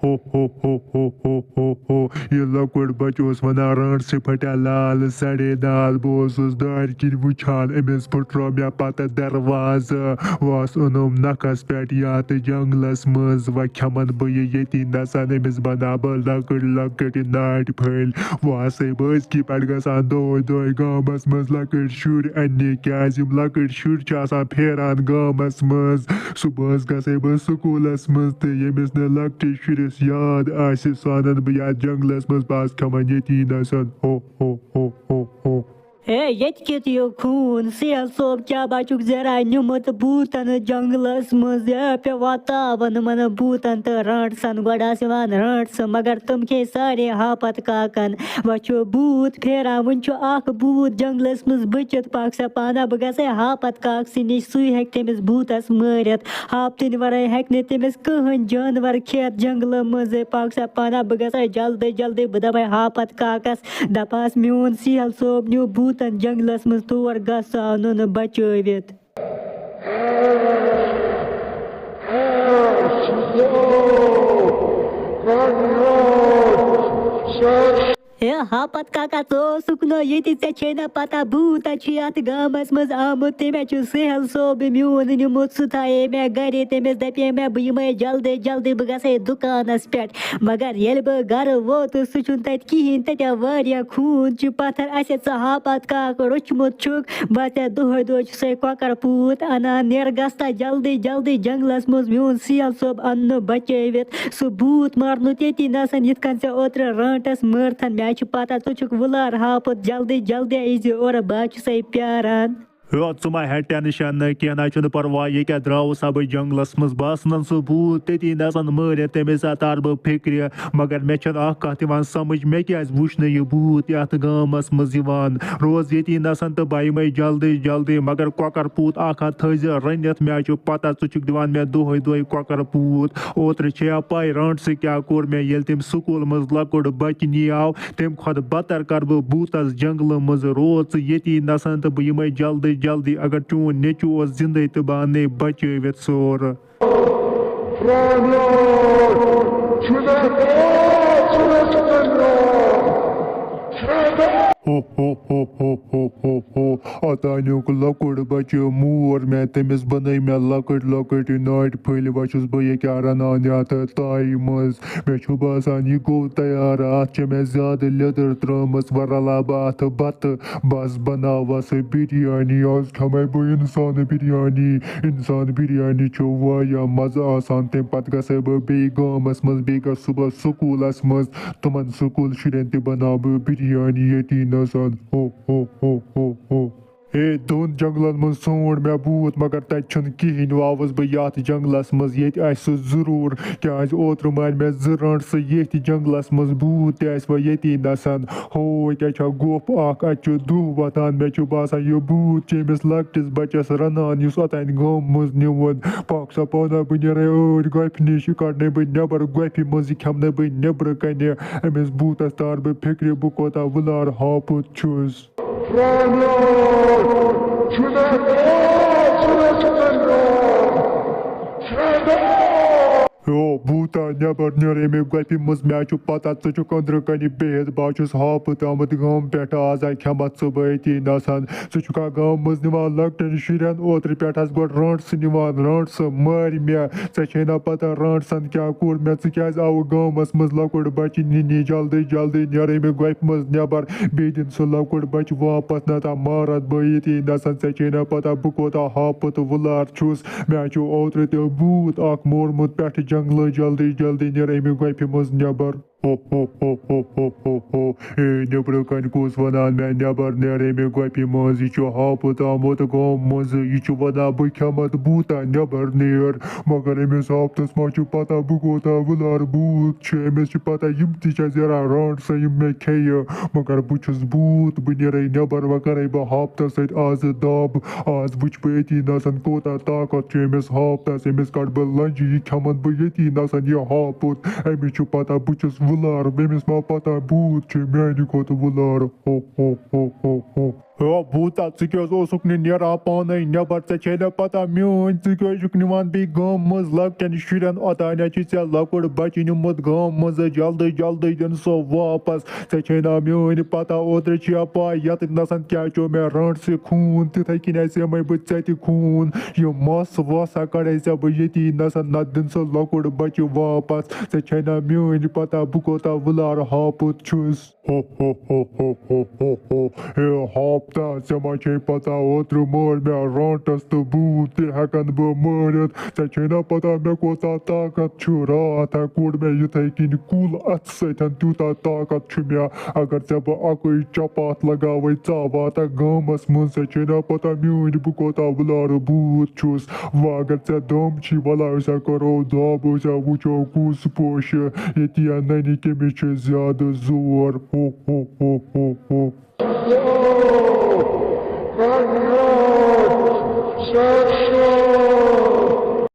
हो ये लकुड़ बचोस वना रण से फटा लाल सड़े दाल बोसुस दार किन वुछान अमिस फुट्रो मे पत दरवाज वास ओनुम नखस पेट यात जंगलस मज व खमन बह यती नसन अमिस बना लकुड़ लकुड़ नाट फल वास बस की पे गसान दोय दोय गामस मज लकुड़ शुर अन्य क्या लकुड़ शुर फेरान गामस मज सुबह गसे बह स्कूलस मज तो यमिस न लकटे शुरस याद आसि सानन बह याद जंगलस मज पास खमन यती नसन हो ये खून सेल सोब क्या बाचुक जरा निमुत बूतन जंगलस मज पे वातावन मन बूतन तो रटसन गोडान रटस मगर तुम के सारे हापत काकन वो बूत फेरा वन बूत जंगलस मज बचित पाक सा पाना बह गसे हापत काक नश सु हेक तमिस बूतस मारित हापतन वर हेक तमिस कहन जानवर खेत जंगल मज पाक सा पाना बह गसा जल्दी जल्दी बह दप हापत काकस दपास मोन सेल सोब न्यू बूत जंगलस मज तोर गसान बचवित हापत काका तो सुकनो ये ऐ पता बूत अत गामस मज आमुत मे सहल सोब मोन निमुत सह थाए मे गर तमिस दपे मे बह जल्दी जल्दी बह गसे दुकानस पे मगर ये बह गर वोत सह तत कहें तत्या वारिया खून पत्थर अस हापत काक रुचमुत छुक बस दोह दोह से कौकर पूत अनान नेर गस्ता जल्दी जल्दी जंगलस मज मोन सेल सोब अन्न बचवित सह बूत मारनुत ये नसन यिथ कन से ओत्र रांटस मर्थन मे पता तुक वुलार हापत जल्दी जल्दी इज और बह प्यारान मा है टेंशन कह परवाह ये क्या द्राव सा बह जंगलस मज बसन सह भूत तती नसन मारित तमिस तार बह फिक्र मगर मे कत समझ मे क्या वुचन यह भूत ये गामस मज रोज ये नसन तो बह मे जल्दी जल्दी मगर कौकर पूत थज रनित मे पता ुक दिवान मे दोह दोह कौकर पूत ओत्र पाई रंट से क्या कोर मे ये तम स्कूल मज लकुड़ बच नियाव तम खुद बतर कर बह बूतस जंगल मज रोज ये नसन तो बह जल्दी जल्दी अगर चून नेचू जिंदे तो बह बचवित सोर अतानुक लकुड़ बच मोर मे तमिस बन मे लकट लकट नाट फल वुस बह क्या रनान अत ताई मज मे बसान यह गो तैयार अत मे ज्यादा लेदर त्रमस व रला बह अत बत बस बनावस बिरयानी आज खमे बह इंसान बिरयानी वाया मजा आसान तम पे गसे बह बे गामस मज बे सुबह स्कूलस मज तुमन स्कूल शुरन तह बना बह बिरयानी यती नसन हो दोन जंगलन मज सोंड मे बूत मगर तत कहें आवस बह ये जंगलस मज ये जरूर क्या ओत्र मार मे रंट सह ये जंगलस मज बूत यती नसन हो क्या गोप अत दुह वतान मे बसान यह बूत अमिस लकटिस बचस रनान ओतान गम मज निवन पाक सा पाना बह नेर एर गप नश कड़े बह नबर गप मज खेमन बह नबर कन अमिस बूतस तार बह फिक्र बह कोता वुलार हापत छुस भूता नबर नर अमे गप मज मे पता ुक अंदर कन बिहत बहुत हापत आमुत गम पे आज खेमत सुबह यती नसन ुक गम मज निवान लकटन शुरन ओत्र पे गो रंट निवान रंट मार मे ना पता रंट सन क्या कोर मे क्या आव गमस मज लकुड़ बच नी जल्दी जल्दी नर अमे गप मज नबर बे दिन सह लकुड़ बच वापस ना मारत बह यती नसन ना पता बह कोता हापत वुलार छुस मे ओत्र तो बूत मोरमुत पे जंगल जल्दी जल्दी नर अमे गप मज नबर नबर कन कुस वनान मे नबर नर अमे गप मज यह हापत आमुत गम मज यह वना बह खेमत बूता नबर नेर मगर अमिस हापतस मा पता बह कोता वुलार बूत अमिस पता यम जरा रंट सा मे खे मगर बहुस बूत बह नेर नबर व कर बह हापतस सत आज दब आज वुच बह यती नसन कोता ताकत अमिस हापतस अमिस कड़ बह लंज यह खेमत बह यती नसन यह हापत अमिस पता बहुस वुलार अमिस मा पता बूत मे खोत वुलार हो Bhuta, ژٕ کیٛازِ اوسُکھ نہٕ نیران پانے نٮ۪بر ژےٚ چھے نا پتہ میٲنۍ ژٕ کیٛازِ چھُکھ نِوان بیٚیہِ گامہٕ منٛز لۄکٹٮ۪ن شُرٮ۪ن اوٚتانۍ چھُے ژےٚ لۄکُٹ بچہِ نیوٗمُت گامہٕ منٛز جلدی جلدی دِن سُہ واپس ژےٚ چھے نا میٲنۍ پتہ اوترٕ چھِ پاے یتھ نسن کیٛاہ چیو مےٚ رانٛٹسہِ خوٗن تِتھے کِنۍ سیمے بہٕ ژےٚ تہِ خوٗن یہِ مس وس کڑے ژےٚ بہٕ ییٚتی نسن نتہٕ دِن سُہ لۄکُٹ بچہِ واپس ژےٚ چھے نا میٲنۍ پتہ بہٕ کوتاہ وُلار ہاپُت چھُس ہے ہاپتا ژےٚ ما چھے پتہ اوترٕ مٲر مےٚ رانٛٹس تہٕ بوٗت تہِ ہٮ۪کن بہٕ مٲرِتھ ژےٚ چھے نا پتہ مےٚ کوتاہ طاقت چھُ راتھ کوٚڑ مےٚ یِتھے کِنۍ کُل اتھٕ سۭتۍ تیوٗتاہ طاقت چھُ مےٚ اگر ژےٚ بہٕ اکُے چپاتھ لگاوے ژٕ واتکھ گامس منٛز ژےٚ چھے نا پتہ میٲنۍ بہٕ کوتاہ وُلارٕ بوٗت چھُس وۄنۍ اگر ژےٚ دم چھی ولا أسۍ کرو دب أسۍ وٕچھو کُس پوشہِ ییٚتہِ ننہِ کٔمِس چھُ زیادٕ زور Shut